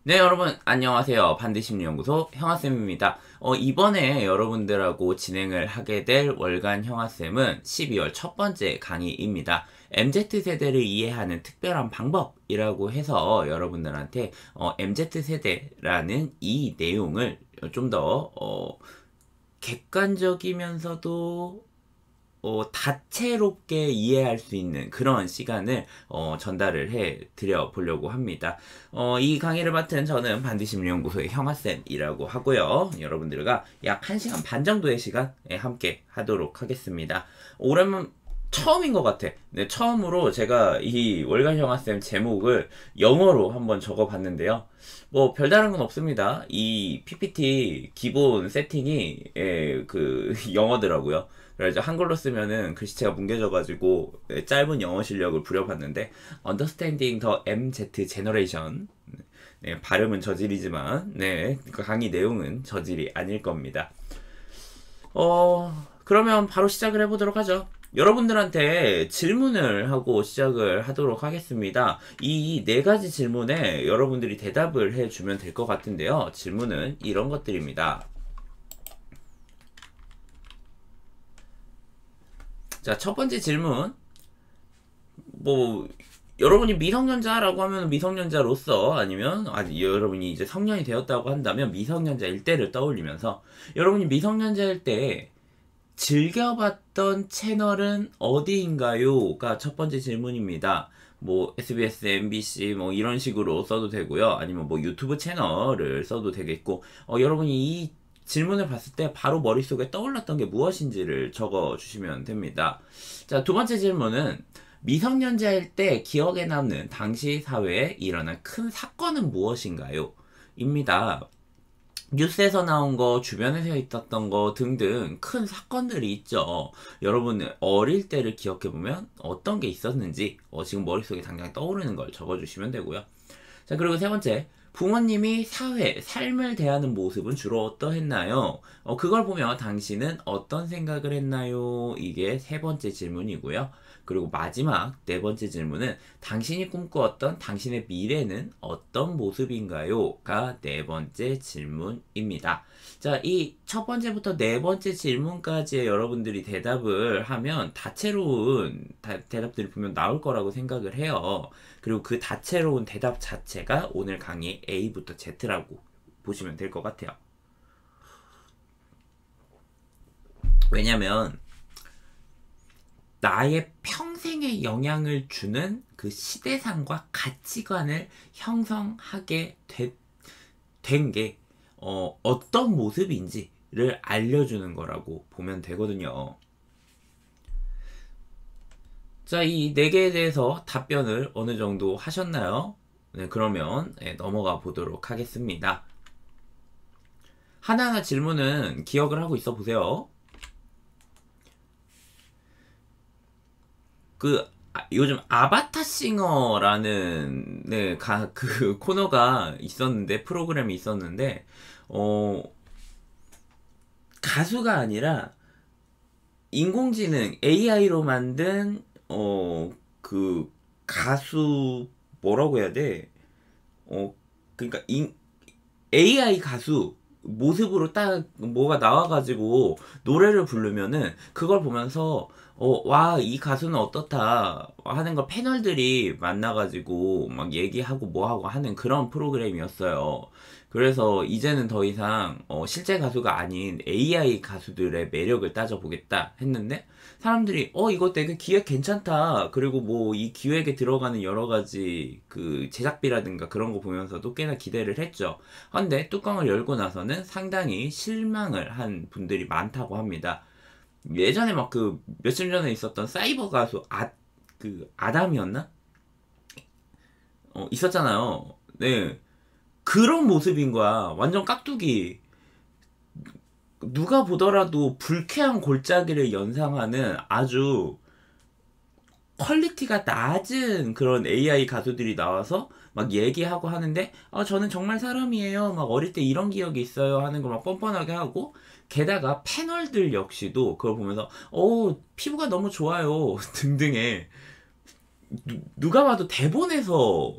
네, 여러분, 안녕하세요. 반대심리연구소 형아쌤입니다. 이번에 여러분들하고 진행을 하게 될 월간 형아쌤은 12월 첫 번째 강의입니다. MZ세대를 이해하는 특별한 방법이라고 해서 여러분들한테 MZ세대라는 이 내용을 좀 더 객관적이면서도 다채롭게 이해할 수 있는 그런 시간을 전달을 해 드려 보려고 합니다. 이 강의를 맡은 저는 반디심리연구소의 형아쌤이라고 하고요. 여러분들과 약 1시간 반 정도의 시간 함께 하도록 하겠습니다. 오랜만 처음인 것 같아. 네, 처음으로 제가 이 월간 형아쌤 제목을 영어로 한번 적어봤는데요. 뭐 별다른 건 없습니다. 이 PPT 기본 세팅이 영어더라고요. 그래서 한글로 쓰면은 글씨체가 뭉개져가지고 짧은 영어 실력을 부려봤는데 Understanding the MZ Generation, 네, 발음은 저질이지만 그 강의 내용은 저질이 아닐 겁니다. 그러면 바로 시작을 해보도록 하죠. 여러분들한테 질문을 하고 시작을 하도록 하겠습니다. 이 네 가지 질문에 여러분들이 대답을 해주면 될 것 같은데요. 질문은 이런 것들입니다. 자, 첫 번째 질문. 뭐 여러분이 미성년자라고 하면 미성년자로서, 아니면 여러분이 이제 성년이 되었다고 한다면 미성년자일 때를 떠올리면서 여러분이 미성년자일 때 즐겨봤던 채널은 어디인가요?가 첫 번째 질문입니다. 뭐 SBS, MBC 뭐 이런 식으로 써도 되고요. 아니면 뭐 유튜브 채널을 써도 되겠고, 여러분이 이 질문을 봤을 때 바로 머릿속에 떠올랐던 게 무엇인지를 적어 주시면 됩니다. 자, 두 번째 질문은 미성년자일 때 기억에 남는 당시 사회에 일어난 큰 사건은 무엇인가요? 입니다. 뉴스에서 나온 거, 주변에서 있었던 거 등등 큰 사건들이 있죠. 여러분 어릴 때를 기억해보면 어떤 게 있었는지 지금 머릿속에 당장 떠오르는 걸 적어주시면 되고요. 자, 그리고 세 번째. 부모님이 사회, 삶을 대하는 모습은 주로 어떠했나요? 그걸 보며 당신은 어떤 생각을 했나요? 이게 세 번째 질문이고요. 그리고 마지막 네 번째 질문은 당신이 꿈꾸었던 당신의 미래는 어떤 모습인가요?가 네 번째 질문입니다. 자, 이 첫 번째부터 네 번째 질문까지의 여러분들이 대답을 하면 다채로운 대답들이 분명 나올 거라고 생각을 해요. 그리고 그 다채로운 대답 자체가 오늘 강의 A부터 Z라고 보시면 될 것 같아요. 왜냐면 나의 평생에 영향을 주는 그 시대상과 가치관을 형성하게 된 게 어떤 모습인지를 알려주는 거라고 보면 되거든요. 자, 이 네 개에 대해서 답변을 어느 정도 하셨나요? 네, 그러면 넘어가 보도록 하겠습니다. 하나하나 질문은 기억을 하고 있어 보세요. 요즘 아바타 싱어라는 그 코너가 있었는데, 프로그램이 있었는데, 가수가 아니라 인공지능 AI로 만든 그 가수, 뭐라고 해야 돼? 그러니까 AI 가수 모습으로 딱 뭐가 나와가지고 노래를 부르면은 그걸 보면서 와, 이 가수는 어떻다 하는 걸 패널들이 만나가지고 막 얘기하고 뭐하고 하는 그런 프로그램이었어요. 그래서 이제는 더 이상 실제 가수가 아닌 AI 가수들의 매력을 따져보겠다 했는데, 사람들이 이거 되게 기획 괜찮다, 그리고 뭐 이 기획에 들어가는 여러 가지 그 제작비라든가 그런 거 보면서도 꽤나 기대를 했죠. 근데 뚜껑을 열고 나서는 상당히 실망을 한 분들이 많다고 합니다. 예전에 막 그 며칠 전에 있었던 사이버 가수 그 아담이었나? 있었잖아요. 네. 그런 모습인 거야. 완전 깍두기. 누가 보더라도 불쾌한 골짜기를 연상하는 아주 퀄리티가 낮은 그런 AI 가수들이 나와서 막 얘기하고 하는데, 저는 정말 사람이에요, 막 어릴 때 이런 기억이 있어요 하는 걸 막 뻔뻔하게 하고, 게다가 패널들 역시도 그걸 보면서 피부가 너무 좋아요 등등의, 누가 봐도 대본에서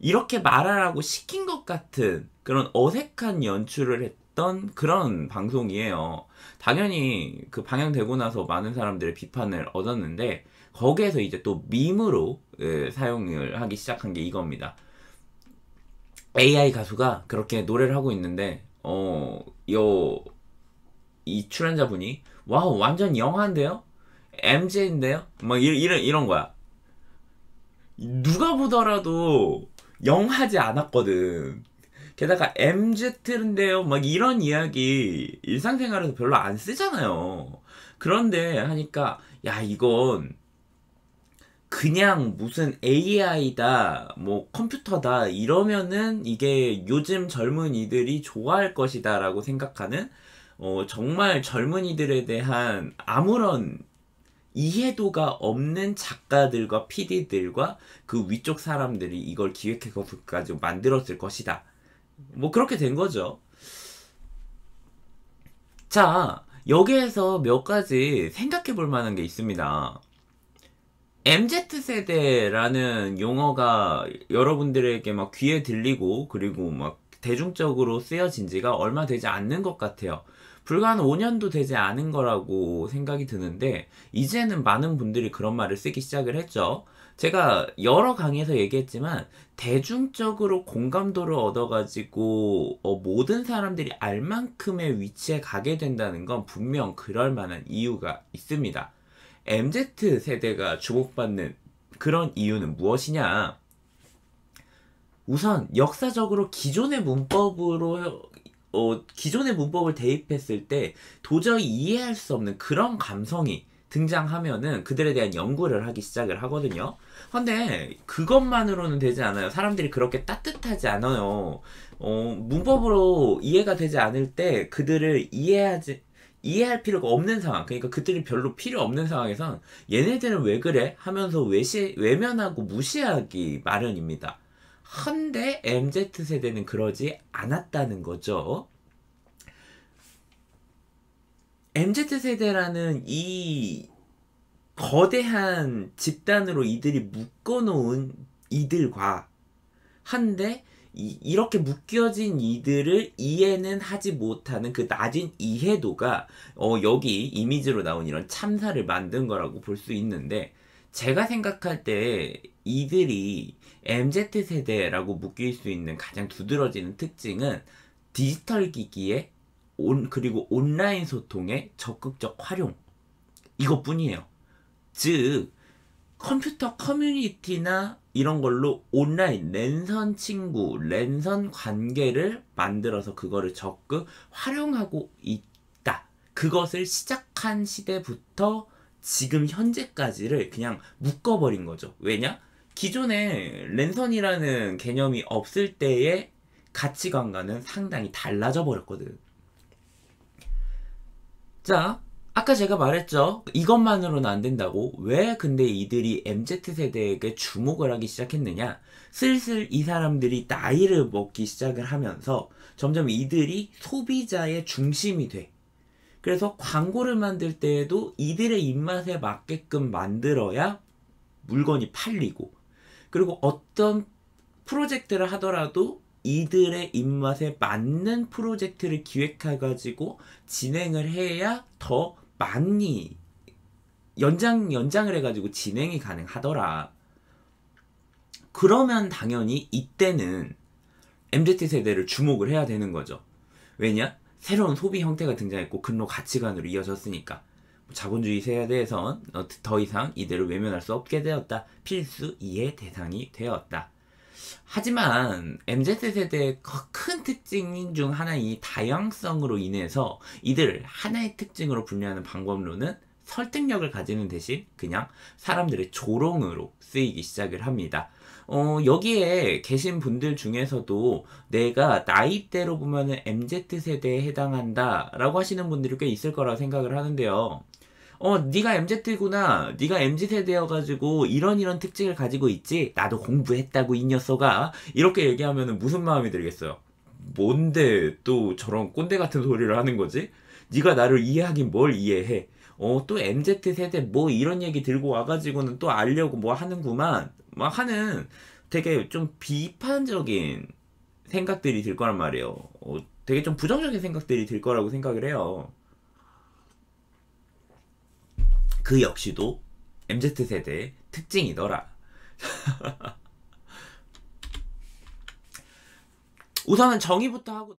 이렇게 말하라고 시킨 것 같은 그런 어색한 연출을 했던 그런 방송이에요. 당연히 그 방영되고 나서 많은 사람들의 비판을 얻었는데 거기에서 이제 또 밈으로 사용을 하기 시작한 게 이겁니다. AI 가수가 그렇게 노래를 하고 있는데 이 출연자분이 와우 완전 영화인데요? MJ인데요? 막 이런 거야. 누가 보더라도 영하지 않았거든. 게다가 MZ인데요? 막 이런 이야기 일상생활에서 별로 안 쓰잖아요. 그런데 하니까 야 이건 그냥 무슨 AI다, 뭐 컴퓨터다 이러면은 이게 요즘 젊은이들이 좋아할 것이다라고 생각하는 정말 젊은이들에 대한 아무런 이해도가 없는 작가들과 PD들과 그 위쪽 사람들이 이걸 기획해서 만들었을 것이다. 뭐 그렇게 된 거죠. 자, 여기에서 몇 가지 생각해 볼 만한 게 있습니다. MZ세대라는 용어가 여러분들에게 막 귀에 들리고 그리고 막 대중적으로 쓰여진 지가 얼마 되지 않는 것 같아요. 불과 한 5년도 되지 않은 거라고 생각이 드는데 이제는 많은 분들이 그런 말을 쓰기 시작을 했죠. 제가 여러 강의에서 얘기했지만 대중적으로 공감도를 얻어가지고 모든 사람들이 알 만큼의 위치에 가게 된다는 건 분명 그럴 만한 이유가 있습니다. MZ세대가 주목받는 그런 이유는 무엇이냐? 우선 역사적으로 기존의 문법을 대입했을 때 도저히 이해할 수 없는 그런 감성이 등장하면은 그들에 대한 연구를 하기 시작을 하거든요. 근데 그것만으로는 되지 않아요. 사람들이 그렇게 따뜻하지 않아요. 문법으로 이해가 되지 않을 때 그들을 이해할 필요가 없는 상황. 그러니까 그들이 별로 필요 없는 상황에선 얘네들은 왜 그래? 하면서 외면하고 무시하기 마련입니다. 한데 MZ세대는 그러지 않았다는 거죠. MZ세대라는 이 거대한 집단으로 이들이 묶어놓은 이들과 한데 이렇게 묶여진 이들을 이해는 하지 못하는 그 낮은 이해도가 여기 이미지로 나온 이런 참사를 만든 거라고 볼 수 있는데 제가 생각할 때 이들이 MZ세대라고 묶일 수 있는 가장 두드러지는 특징은 디지털 기기의 그리고 온라인 소통의 적극적 활용 이것뿐이에요. 즉 컴퓨터 커뮤니티나 이런 걸로 온라인 랜선 친구, 랜선 관계를 만들어서 그거를 적극 활용하고 있다. 그것을 시작한 시대부터 지금 현재까지를 그냥 묶어버린 거죠. 왜냐? 기존에 랜선이라는 개념이 없을 때의 가치관과는 상당히 달라져 버렸거든. 자, 아까 제가 말했죠. 이것만으로는 안 된다고. 왜 근데 이들이 MZ세대에게 주목을 하기 시작했느냐? 슬슬 이 사람들이 나이를 먹기 시작을 하면서 점점 이들이 소비자의 중심이 돼. 그래서 광고를 만들 때에도 이들의 입맛에 맞게끔 만들어야 물건이 팔리고, 그리고 어떤 프로젝트를 하더라도 이들의 입맛에 맞는 프로젝트를 기획해가지고 진행을 해야 더 많이 연장을 해가지고 진행이 가능하더라. 그러면 당연히 이때는 MZ세대를 주목을 해야 되는 거죠. 왜냐? 새로운 소비 형태가 등장했고 근로 가치관으로 이어졌으니까. 자본주의 세대에선 더 이상 이들을 외면할 수 없게 되었다. 필수 이해 대상이 되었다. 하지만 MZ세대의 큰 특징 중 하나인 이 다양성으로 인해서 이들을 하나의 특징으로 분류하는 방법론은 설득력을 가지는 대신 그냥 사람들의 조롱으로 쓰이기 시작을 합니다. 여기에 계신 분들 중에서도 내가 나이대로 보면은 MZ세대에 해당한다 라고 하시는 분들이 꽤 있을 거라 생각을 하는데요. 네가 MZ구나. 네가 MZ세대여가지고 이런 특징을 가지고 있지. 나도 공부했다고 이 녀석아. 이렇게 얘기하면 무슨 마음이 들겠어요? 뭔데 또 저런 꼰대 같은 소리를 하는 거지? 네가 나를 이해하긴 뭘 이해해? 또 MZ세대 뭐 이런 얘기 들고 와가지고는 또 알려고 뭐 하는구만. 막 하는 되게 좀 비판적인 생각들이 들 거란 말이에요. 되게 좀 부정적인 생각들이 들 거라고 생각을 해요. 그 역시도 MZ세대의 특징이더라. 우선은 정의부터 하고